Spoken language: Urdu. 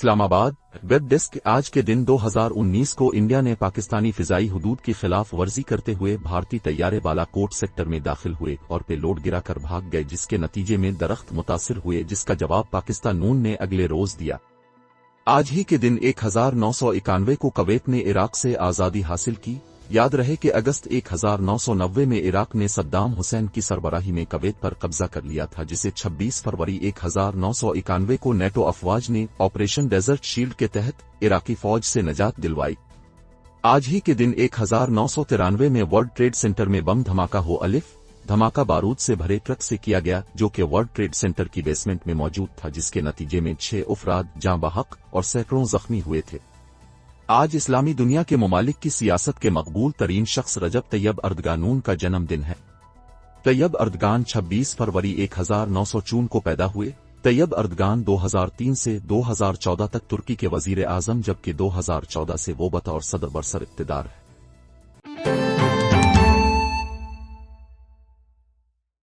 اسلام آباد ویب ڈیسک آج کے دن 2019 کو انڈیا نے پاکستانی فضائی حدود کی خلاف ورزی کرتے ہوئے بھارتی طیارے بالا کوٹ سیکٹر میں داخل ہوئے اور پہ لوڈ گرا کر بھاگ گئے، جس کے نتیجے میں درخت متاثر ہوئے، جس کا جواب پاکستان نون نے اگلے روز دیا۔ آج ہی کے دن 1991 کو کویت نے عراق سے آزادی حاصل کی۔ یاد رہے کہ اگست 1990 میں عراق نے صدام حسین کی سربراہی میں کویت پر قبضہ کر لیا تھا، جسے 26 فروری 1991 کو نیٹو افواج نے آپریشن ڈیزرٹ شیلڈ کے تحت عراقی فوج سے نجات دلوائی۔ آج ہی کے دن 1993 میں ورلڈ ٹریڈ سینٹر میں بم دھماکہ دھماکہ بارود سے بھرے ٹرک سے کیا گیا، جو کہ ورلڈ ٹریڈ سینٹر کی بیسمنٹ میں موجود تھا، جس کے نتیجے میں 6 افراد جاں بحق اور سینکڑوں زخمی ہوئے تھے۔ آج اسلامی دنیا کے ممالک کی سیاست کے مقبول ترین شخص رجب طیب اردگان کا جنم دن ہے۔ طیب اردگان 26 فروری 1954 کو پیدا ہوئے۔ طیب اردگان 2003 سے 2014 تک ترکی کے وزیر اعظم، جبکہ 2014 سے وہ بطور صدر برسر اقتدار ہے۔